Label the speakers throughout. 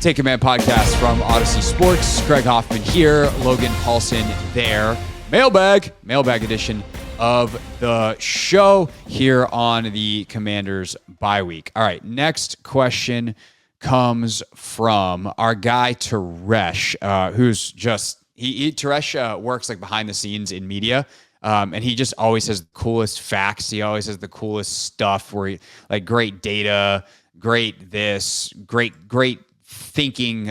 Speaker 1: Take Command podcast from Odyssey Sports. Craig Hoffman here, Logan Paulson there. Mailbag edition of the show here on the Commanders bye week. All right, next question comes from our guy Teresh, who's just Teresh works like behind the scenes in media. And he just always has the coolest facts. He always has the coolest stuff where like great data, great this, great thinking,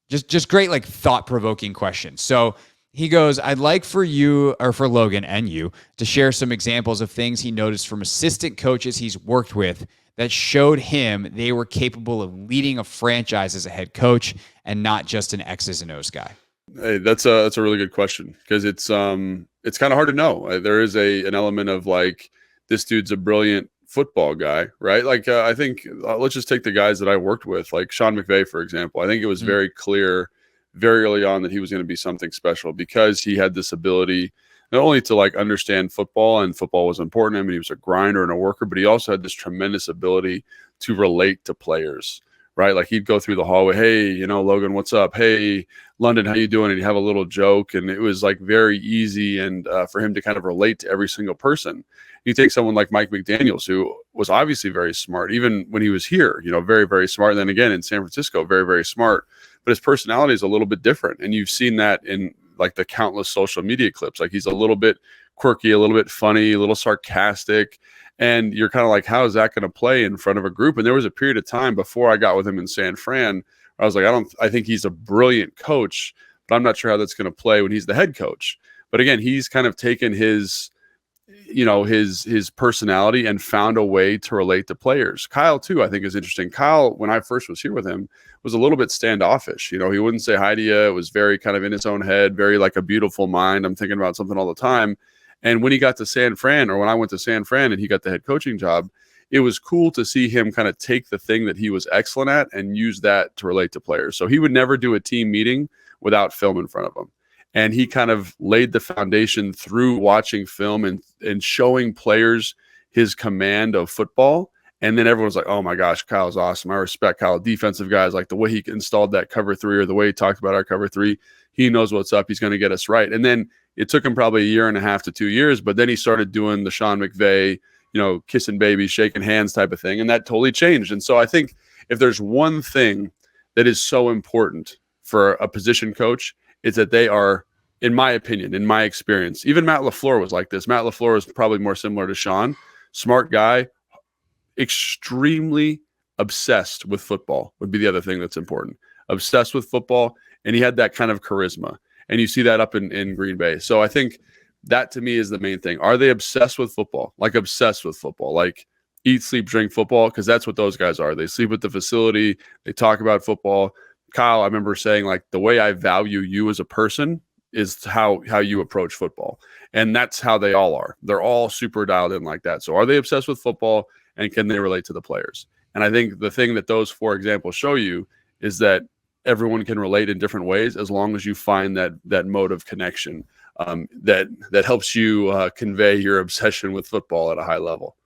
Speaker 1: just great, like thought-provoking questions. So he goes, I'd like for you, or for Logan and you, to share some examples of things he noticed from assistant coaches he's worked with that showed him they were capable of leading a franchise as a head coach and not just an X's and O's guy.
Speaker 2: Hey, that's a really good question, because it's kind of hard to know. There is an element of like, this dude's a brilliant football guy, right? Like I think let's just take the guys that I worked with, like Shawn McVey, for example. I think it was very clear very early on that he was going to be something special, because he had this ability not only to like understand football, and football was important to him, and he was a grinder and a worker, but he also had this tremendous ability to relate to players, right? Like he'd go through the hallway, hey, Logan, what's up? Hey, London, how you doing? And he'd have a little joke, and it was like very easy and for him to kind of relate to every single person. You take someone like Mike McDaniels, who was obviously very smart, even when he was here, very, very smart. And then again, in San Francisco, very, very smart, but his personality is a little bit different. And you've seen that in like the countless social media clips. Like he's a little bit quirky, a little bit funny, a little sarcastic. And you're kind of like, how is that going to play in front of a group? And there was a period of time before I got with him in San Fran, where I was like, I think he's a brilliant coach, but I'm not sure how that's going to play when he's the head coach. But again, he's kind of taken his personality and found a way to relate to players. Kyle too, I think, is interesting. Kyle, when I first was here with him, was a little bit standoffish. He wouldn't say hi to you. It was very kind of in his own head, very like a beautiful mind. I'm thinking about something all the time. And when he got to San Fran, or when I went to San Fran and he got the head coaching job, it was cool to see him kind of take the thing that he was excellent at and use that to relate to players. So he would never do a team meeting without film in front of him. And he kind of laid the foundation through watching film and showing players his command of football. And then everyone's like, oh my gosh, Kyle's awesome. I respect Kyle. Defensive guys, like the way he installed that cover three, or the way he talked about our cover three, he knows what's up. He's going to get us right. And then it took him probably 1.5 years to 2 years, but then he started doing the Shawn McVey, kissing babies, shaking hands type of thing. And that totally changed. And so I think if there's one thing that is so important for a position coach, it's that they are, in my opinion, in my experience, even Matt LaFleur was like this. Matt LaFleur is probably more similar to Shawn. Smart guy, extremely obsessed with football would be the other thing that's important. Obsessed with football, and he had that kind of charisma. And you see that up in Green Bay. So I think that to me is the main thing. Are they obsessed with football? Like obsessed with football, like eat, sleep, drink football? Because that's what those guys are. They sleep at the facility. They talk about football. Kyle, I remember saying, like, the way I value you as a person is how you approach football. And that's how they all are. They're all super dialed in like that. So are they obsessed with football, and can they relate to the players? And I think the thing that those 4 examples show you is that everyone can relate in different ways, as long as you find that mode of connection that helps you convey your obsession with football at a high level.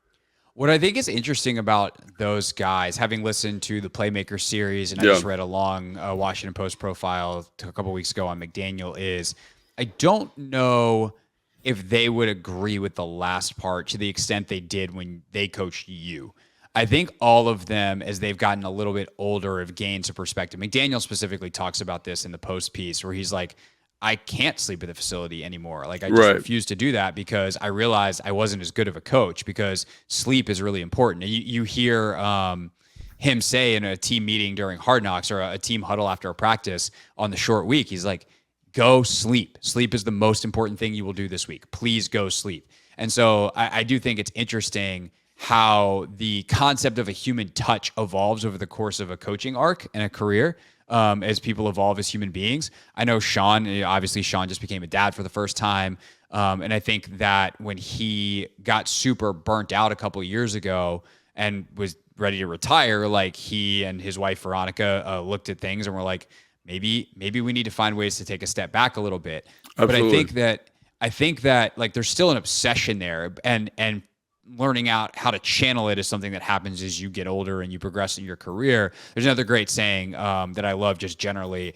Speaker 1: What I think is interesting about those guys, having listened to the Playmaker series, and I just read a long Washington Post profile a couple weeks ago on McDaniel, is I don't know if they would agree with the last part to the extent they did when they coached you. I think all of them, as they've gotten a little bit older, have gained some perspective. McDaniel specifically talks about this in the Post piece, where he's like, I can't sleep at the facility anymore. Like, I just refuse to do that, because I realized I wasn't as good of a coach, because sleep is really important. You hear him say in a team meeting during Hard Knocks, or a team huddle after a practice on the short week, he's like, go sleep. Sleep is the most important thing you will do this week. Please go sleep. And so I do think it's interesting how the concept of a human touch evolves over the course of a coaching arc and a career. As people evolve as human beings. I know Shawn just became a dad for the first time. And I think that when he got super burnt out a couple of years ago and was ready to retire, like, he and his wife, Veronica, looked at things and were like, maybe we need to find ways to take a step back a little bit. Absolutely. But I think that like there's still an obsession there. And learning out how to channel it is something that happens as you get older and you progress in your career. There's another great saying that I love just generally.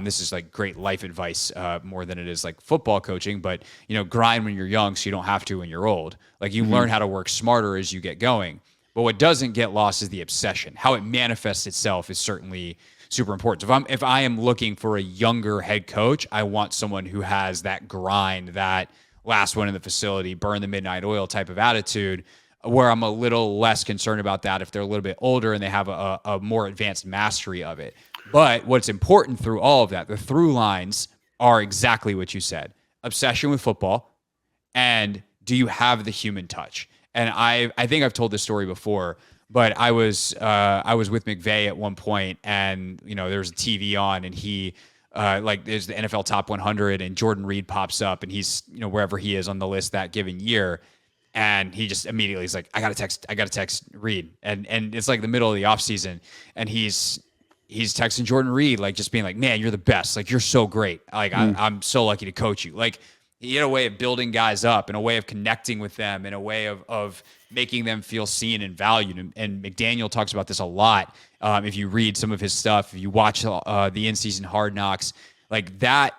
Speaker 1: This is like great life advice more than it is like football coaching, but grind when you're young so you don't have to when you're old. Like you learn how to work smarter as you get going. But what doesn't get lost is the obsession. How it manifests itself is certainly super important. So if I am looking for a younger head coach, I want someone who has that grind, that last one in the facility, burn the midnight oil type of attitude, where I'm a little less concerned about that if they're a little bit older and they have a more advanced mastery of it. But what's important through all of that, the through lines are exactly what you said. Obsession with football, and do you have the human touch? And I think I've told this story before, but I was with McVey at one point, and there was a TV on, and he there's the NFL Top 100, and Jordan Reed pops up, and he's wherever he is on the list that given year, and he just immediately is like, I gotta text Reed, and it's like the middle of the offseason, and he's texting Jordan Reed, like just being like, man, you're the best, like you're so great, like I'm so lucky to coach you. Like he had a way of building guys up, and a way of connecting with them, and a way of making them feel seen and valued. And McDaniel talks about this a lot. If you read some of his stuff, if you watch the in-season Hard Knocks, like that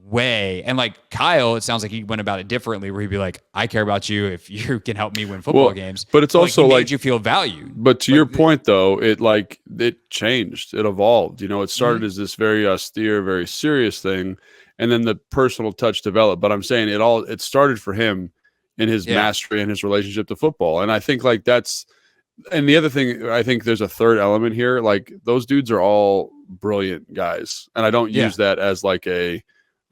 Speaker 1: way. And like Kyle, it sounds like he went about it differently, where he'd be like, I care about you if you can help me win football games.
Speaker 2: But it's also
Speaker 1: he
Speaker 2: like
Speaker 1: made you feel valued.
Speaker 2: But to your point, though, it changed, it evolved. It started as this very austere, very serious thing, and then the personal touch developed. But I'm saying it started for him in his mastery and his relationship to football. And I think and the other thing, I think there's a third element here. Like those dudes are all brilliant guys. And I don't use that as I'm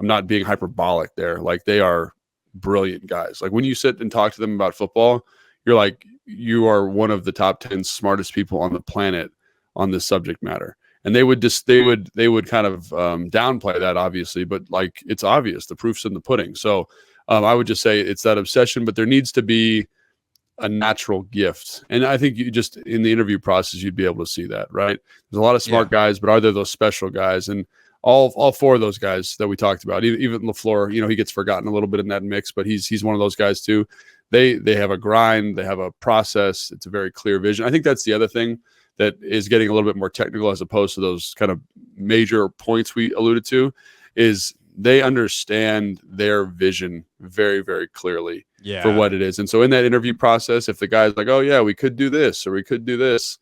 Speaker 2: not being hyperbolic there. Like they are brilliant guys. Like when you sit and talk to them about football, you're like, you are one of the top 10 smartest people on the planet on this subject matter. And they would kind of downplay that, obviously, but like it's obvious, the proof's in the pudding. So I would just say it's that obsession, but there needs to be a natural gift. And I think you just in the interview process, you'd be able to see that, right? There's a lot of smart guys, but are there those special guys? And all four of those guys that we talked about, even LaFleur, he gets forgotten a little bit in that mix, but he's one of those guys too. They have a grind, they have a process. It's a very clear vision. I think that's the other thing that is getting a little bit more technical, as opposed to those kind of major points we alluded to, is they understand their vision very, very clearly for what it is. And so in that interview process, if the guy's like, oh yeah, we could do this, or we could do this,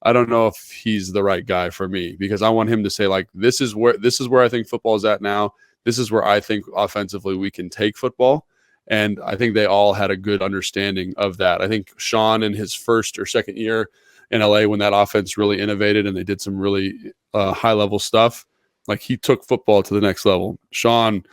Speaker 2: I don't know if he's the right guy for me, because I want him to say like, this is where I think football is at now. This is where I think offensively we can take football. And I think they all had a good understanding of that. I think Shawn in his first or second year in LA, when that offense really innovated and they did some really high level stuff, like he took football to the next level. Shawn,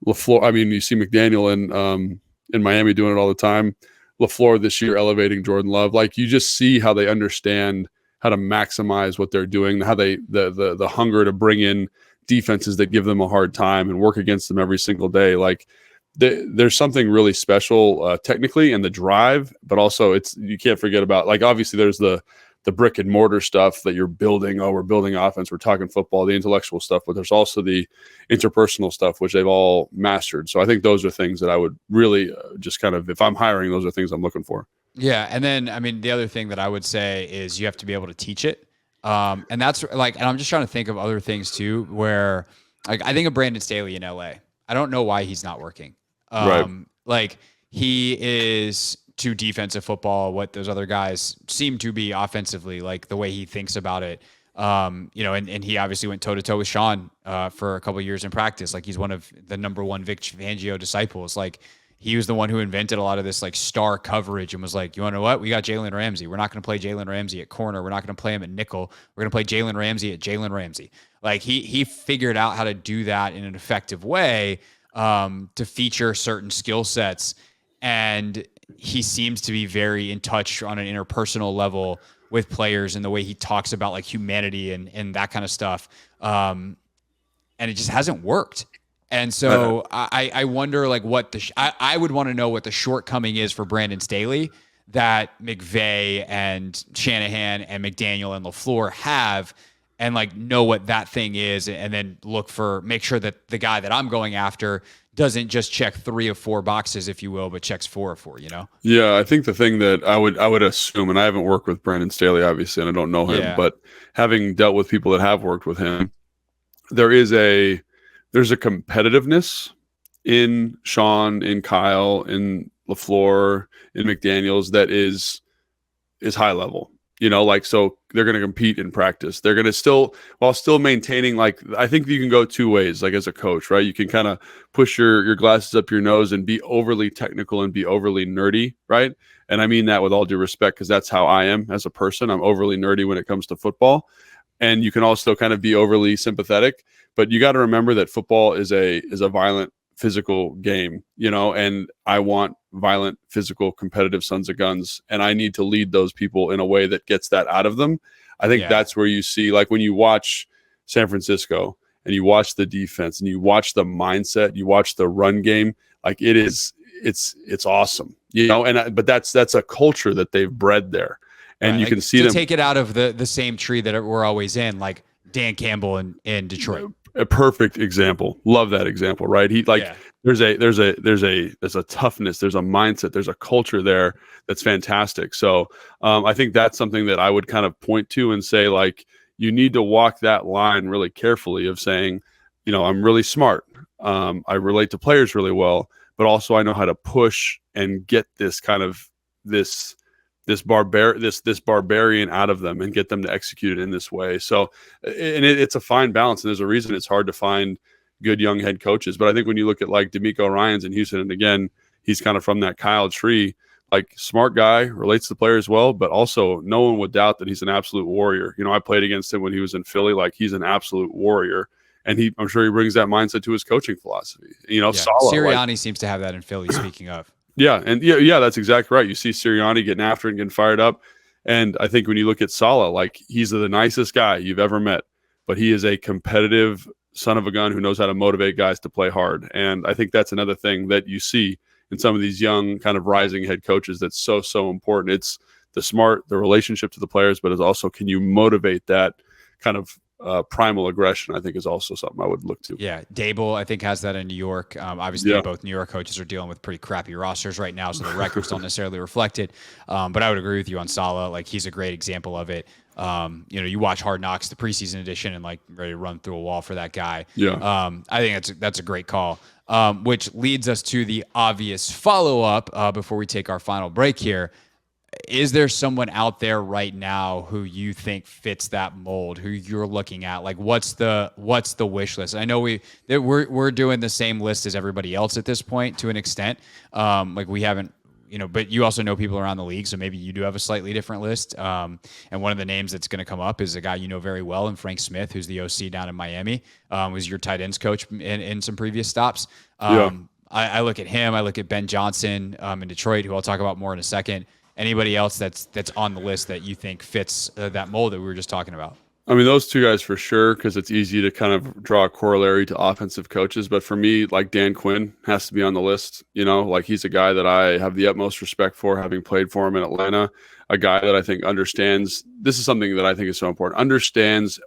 Speaker 2: LaFleur, I mean, you see McDaniel in Miami doing it all the time. LaFleur this year elevating Jordan Love. Like you just see how they understand how to maximize what they're doing, how they the hunger to bring in defenses that give them a hard time and work against them every single day. Like there's something really special technically, and the drive, but also you can't forget about, like, obviously there's the brick and mortar stuff that you're building. Oh, we're building offense, we're talking football, the intellectual stuff, but there's also the interpersonal stuff, which they've all mastered. So I think those are things that I would really just kind of, if I'm hiring, those are things I'm looking for.
Speaker 1: Yeah. And then, I mean, the other thing that I would say is you have to be able to teach it. And that's like, and I'm just trying to think of other things too, where like, I think of Brandon Staley in LA. I don't know why he's not working.
Speaker 2: Right.
Speaker 1: Like he is to defensive football what those other guys seem to be offensively, like the way he thinks about it. And he obviously went toe to toe with Shawn for a couple of years in practice. Like he's one of the number one Vic Fangio disciples. Like he was the one who invented a lot of this like star coverage and was like, you want to know what? We got Jalen Ramsey. We're not going to play Jalen Ramsey at corner. We're not going to play him at nickel. We're going to play Jalen Ramsey at Jalen Ramsey. Like he figured out how to do that in an effective way to feature certain skill sets. And he seems to be very in touch on an interpersonal level with players and the way he talks about like humanity and that kind of stuff. And it just hasn't worked. And so I wonder like what I would want to know what the shortcoming is for Brandon Staley that McVey and Shanahan and McDaniel and LaFleur have. and like know what that thing is, and then make sure that the guy that I'm going after doesn't just check 3 or 4 boxes, if you will, but checks 4 or 4, you know?
Speaker 2: Yeah, I think the thing that I would assume, and I haven't worked with Brandon Staley, obviously, and I don't know him,
Speaker 1: Yeah.
Speaker 2: but having dealt with people that have worked with him, there's a competitiveness in Shawn, in Kyle, in LaFleur, in McDaniels that is high level. Like, so they're going to compete in practice. They're going to still, while still maintaining, like, I think you can go two ways, like as a coach, right? You can kind of push your glasses up your nose and be overly technical and be overly nerdy, right? And I mean that with all due respect, because that's how I am as a person. I'm overly nerdy when it comes to football. And you can also kind of be overly sympathetic, but you got to remember that football is a violent physical game, and I want violent, physical, competitive sons of guns, and I need to lead those people in a way that gets that out of them. I think that's where you see, like, when you watch San Francisco and you watch the defense and you watch the mindset, you watch the run game, like, it's awesome, but that's a culture that they've bred there, and you can see them
Speaker 1: take it out of the same tree that we're always in, like Dan Campbell in Detroit.
Speaker 2: A perfect example. Love that example, right? There's a toughness, there's a mindset, there's a culture there that's fantastic. So I think that's something that I would kind of point to and say, like, you need to walk that line really carefully of saying, I'm really smart. I relate to players really well, but also I know how to push and get this kind of this barbarian out of them and get them to execute it in this way. So, and it's a fine balance, and there's a reason it's hard to find good young head coaches. But I think when you look at like DeMeco Ryans in Houston, and again, he's kind of from that Kyle tree, like, smart guy, relates to players well, but also no one would doubt that he's an absolute warrior. I played against him when he was in Philly. Like, he's an absolute warrior. And I'm sure he brings that mindset to his coaching philosophy. Saleh,
Speaker 1: Sirianni seems to have that in Philly, speaking of.
Speaker 2: Yeah, and yeah, that's exactly right. You see Sirianni getting after it and getting fired up. And I think when you look at Saleh, like, he's the nicest guy you've ever met, but he is a competitive son of a gun who knows how to motivate guys to play hard. And I think that's another thing that you see in some of these young kind of rising head coaches that's so important. It's the relationship to the players, but it's also, can you motivate that kind of primal aggression, I think, is also something I would look to.
Speaker 1: Yeah, Dable, I think, has that in New York. Obviously, both New York coaches are dealing with pretty crappy rosters right now, so the records don't necessarily reflect it. But I would agree with you on Saleh. Like, he's a great example of it. You watch Hard Knocks, the preseason edition, and like, ready to run through a wall for that guy.
Speaker 2: Yeah.
Speaker 1: I think that's a great call. Which leads us to the obvious follow-up before we take our final break here. Is there someone out there right now who you think fits that mold, who you're looking at? Like, what's the wish list? I know we're doing the same list as everybody else at this point to an extent. Like, we haven't, but you also know people around the league, so maybe you do have a slightly different list. And one of the names that's going to come up is a guy you know very well, and Frank Smith, who's the OC down in Miami, was your tight ends coach in some previous stops. I look at him. I look at Ben Johnson in Detroit, who I'll talk about more in a second. Anybody else that's on the list that you think fits that mold that we were just talking about?
Speaker 2: I mean, those two guys for sure, because it's easy to kind of draw a corollary to offensive coaches. But for me, like, Dan Quinn has to be on the list. Like, he's a guy that I have the utmost respect for, having played for him in Atlanta. A guy that I think understands, this is something that I think is so important, understands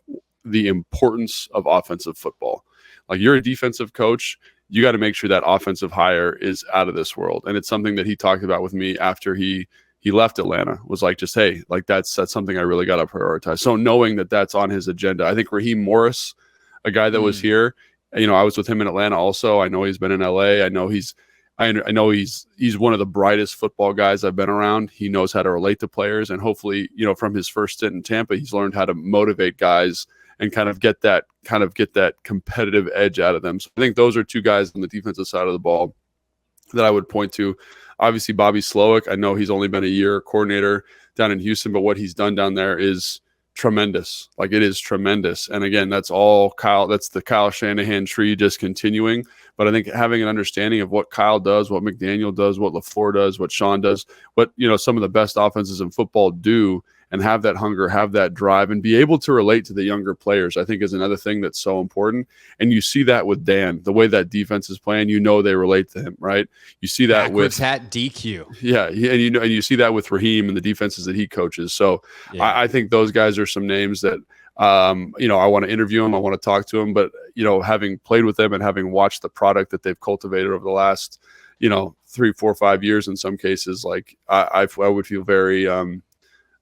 Speaker 2: the importance of offensive football. Like, you're a defensive coach, you got to make sure that offensive hire is out of this world. And it's something that he talked about with me after he left Atlanta, was like, just, hey, like, that's something I really got to prioritize. So knowing that that's on his agenda, I think Raheem Morris, a guy that was here, I was with him in Atlanta also. I know he's been in LA. I know he's one of the brightest football guys I've been around. He knows how to relate to players, and hopefully, from his first stint in Tampa, he's learned how to motivate guys and kind of get that competitive edge out of them. So I think those are two guys on the defensive side of the ball that I would point to. Obviously, Bobby Slowick, I know he's only been a year coordinator down in Houston, but what he's done down there is tremendous. Like, it is tremendous. And again, that's all Kyle. That's the Kyle Shanahan tree just continuing. But I think having an understanding of what Kyle does, what McDaniel does, what LaFleur does, what Shawn does, what some of the best offenses in football do, and have that hunger, have that drive, and be able to relate to the younger players, I think, is another thing that's so important. And you see that with Dan, the way that defense is playing, they relate to him, right? You see that
Speaker 1: with hat DQ.
Speaker 2: Yeah, and you see that with Raheem and the defenses that he coaches. So I think those guys are some names that I want to interview him. I want to talk to him. But, having played with them and having watched the product that they've cultivated over the last, 3, 4, 5 years in some cases, like I would feel very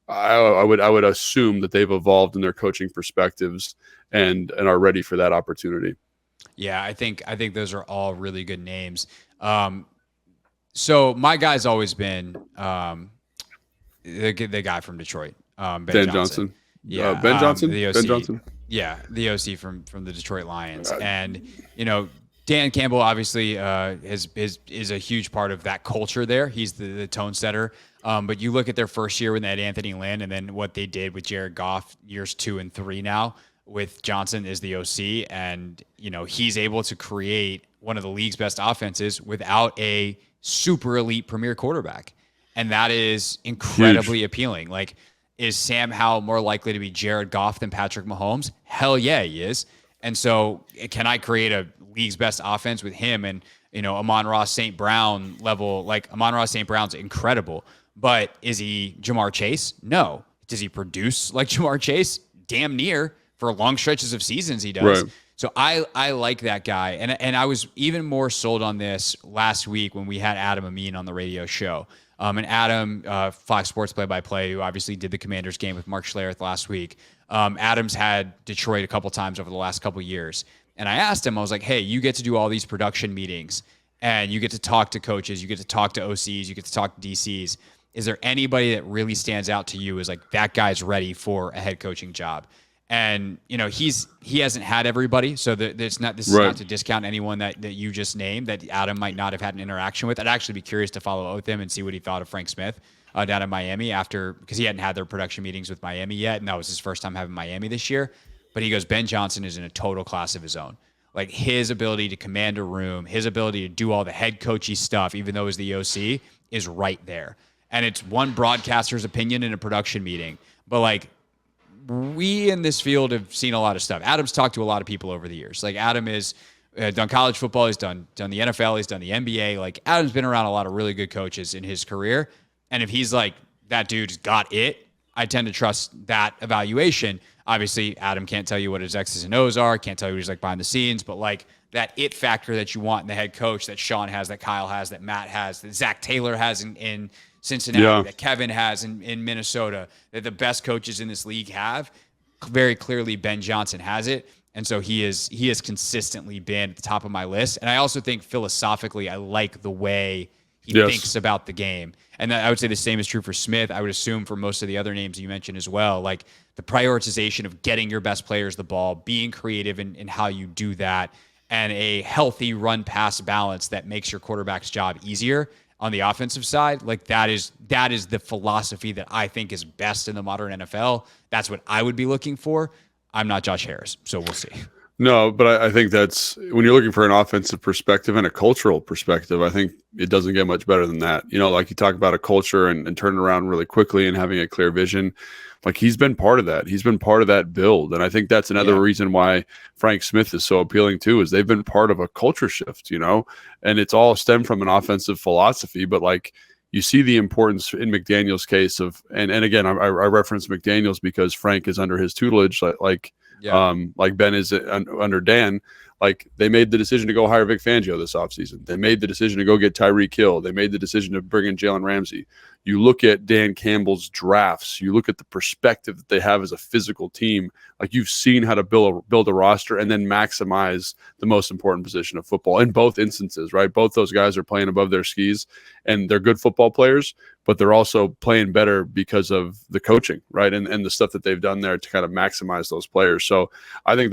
Speaker 2: I would assume that they've evolved in their coaching perspectives and are ready for that opportunity.
Speaker 1: Yeah, I think those are all really good names. So my guy's always been the guy from Detroit, Ben
Speaker 2: Dan
Speaker 1: Johnson.
Speaker 2: Johnson.
Speaker 1: Yeah,
Speaker 2: Ben Johnson.
Speaker 1: the OC.
Speaker 2: Ben Johnson.
Speaker 1: Yeah, the OC from the Detroit Lions, and Dan Campbell obviously is a huge part of that culture there. He's the tone setter. But you look at their first year when they had Anthony Lynn, and then what they did with Jared Goff years 2 and 3 now with Johnson is the OC, and he's able to create one of the league's best offenses without a super elite premier quarterback, and that is incredibly appealing. Like, is Sam Howell more likely to be Jared Goff than Patrick Mahomes? Hell yeah, he is. And so, can I create a league's best offense with him and Amon-Ra St. Brown level? Like, Amon-Ra St. Brown's incredible, but is he Jamar Chase? No. Does he produce like Jamar Chase? Damn near. For long stretches of seasons, he does.
Speaker 2: Right.
Speaker 1: So I like that guy, and I was even more sold on this last week when we had Adam Amin on the radio show. And Adam, Fox Sports play-by-play, who obviously did the Commanders game with Mark Schlereth last week. Adam's had Detroit a couple times over the last couple years. And I asked him, I was like, hey, you get to do all these production meetings, and you get to talk to coaches, you get to talk to OCs, you get to talk to DCs. Is there anybody that really stands out to you as like, that guy's ready for a head coaching job? And he hasn't had everybody, so this is not to discount anyone that you just named that Adam might not have had an interaction with. I'd actually be curious to follow up with him and see what he thought of Frank Smith down in Miami because he hadn't had their production meetings with Miami yet, and that was his first time having Miami this year. But he goes, Ben Johnson is in a total class of his own. Like, his ability to command a room, his ability to do all the head coachy stuff, even though he's the OC, is right there. And it's one broadcaster's opinion in a production meeting, but like, we in this field have seen a lot of stuff. Adam's talked to a lot of people over the years. Like, Adam is done college football. He's done the NFL. He's done the NBA. Like, Adam's been around a lot of really good coaches in his career. And if he's like, that dude's got it, I tend to trust that evaluation. Obviously, Adam can't tell you what his X's and O's are. Can't tell you what he's like behind the scenes. But like, that it factor that you want in the head coach that Shawn has, that Kyle has, that Matt has, that Zach Taylor has in Cincinnati, that Kevin has in Minnesota, that the best coaches in this league have. Very clearly, Ben Johnson has it. And so he has consistently been at the top of my list. And I also think philosophically, I like the way he thinks about the game. And I would say the same is true for Smith. I would assume for most of the other names you mentioned as well, like the prioritization of getting your best players the ball, being creative in how you do that, and a healthy run-pass balance that makes your quarterback's job easier on the offensive side. Like, that is the philosophy that I think is best in the modern NFL. That's what I would be looking for. I'm not Josh Harris, so we'll see.
Speaker 2: No, but I think that's when you're looking for an offensive perspective and a cultural perspective, I think it doesn't get much better than that. Like you talk about a culture and turning around really quickly and having a clear vision. Like, he's been part of that. He's been part of that build. And I think that's another reason why Frank Smith is so appealing too, is they've been part of a culture shift, and it's all stemmed from an offensive philosophy. But like, you see the importance in McDaniel's case of, and again, I reference McDaniel's because Frank is under his tutelage, like Ben is under Dan. Like, they made the decision to go hire Vic Fangio this offseason. They made the decision to go get Tyreek Hill. They made the decision to bring in Jalen Ramsey. You look at Dan Campbell's drafts. You look at the perspective that they have as a physical team. Like, you've seen how to build a roster and then maximize the most important position of football in both instances, right? Both those guys are playing above their skis, and they're good football players, but they're also playing better because of the coaching, right? And the stuff that they've done there to kind of maximize those players. So I think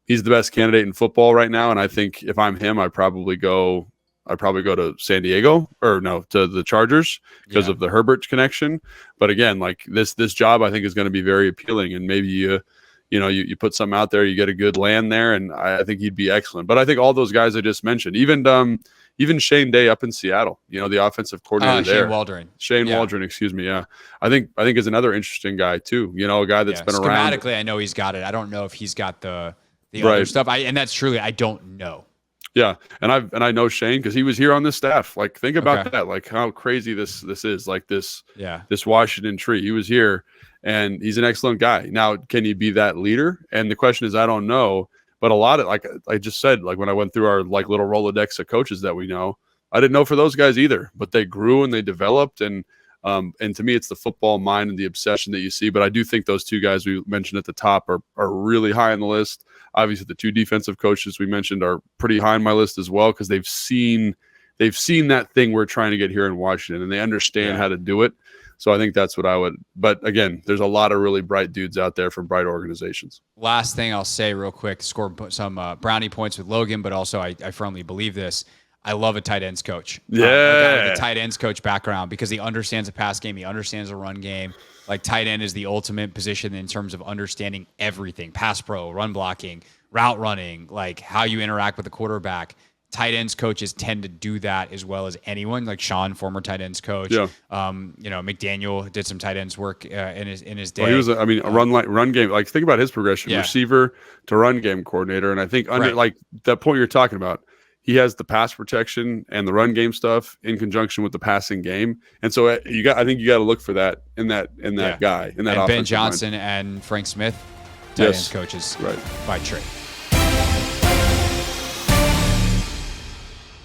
Speaker 2: he's the best candidate in football right now. And I think if I'm him, I'd probably go to San Diego, or no, to the Chargers because of the Herbert connection. But again, like this job, I think is going to be very appealing, and maybe you put something out there, you get a good land there, and I think he'd be excellent. But I think all those guys I just mentioned, even Shane Day up in Seattle, the offensive coordinator there. Shane Waldron, excuse me. Yeah. I think is another interesting guy too. A guy that's been around.
Speaker 1: Schematically, I know he's got it. I don't know if he's got the other stuff. And that's truly, I don't know.
Speaker 2: Yeah, and I know Shane because he was here on this staff. Like, think about
Speaker 1: Okay.
Speaker 2: that. Like, how crazy this is. Like this
Speaker 1: Yeah.
Speaker 2: this Washington tree. He was here, and he's an excellent guy. Now, can he be that leader? And the question is, I don't know. But a lot of, like I just said, like when I went through our like little Rolodex of coaches that we know, I didn't know for those guys either. But they grew and they developed, and to me, it's the football mind and the obsession that you see. But I do think those two guys we mentioned at the top are really high on the list. Obviously, the two defensive coaches we mentioned are pretty high on my list as well because they've seen that thing we're trying to get here in Washington, and they understand how to do it. So I think that's what I would. But again, there's a lot of really bright dudes out there from bright organizations.
Speaker 1: Last thing I'll say real quick, score some brownie points with Logan, but also I firmly believe this. I love a tight ends coach.
Speaker 2: Yeah.
Speaker 1: A guy with a tight ends coach background because he understands the pass game. He understands the run game. Like tight end is the ultimate position in terms of understanding everything, pass pro, run blocking, route running, like how you interact with the quarterback. Tight ends coaches tend to do that as well as anyone. Like Shawn, former tight ends coach.
Speaker 2: Yeah.
Speaker 1: McDaniel did some tight ends work in his day.
Speaker 2: Well, he was, a run game. Like, think about his progression: receiver to run game coordinator. And I think like that point you're talking about, he has the pass protection and the run game stuff in conjunction with the passing game. And so I think you got to look for that in that guy in that.
Speaker 1: And Ben Johnson and Frank Smith, tight ends coaches by trade.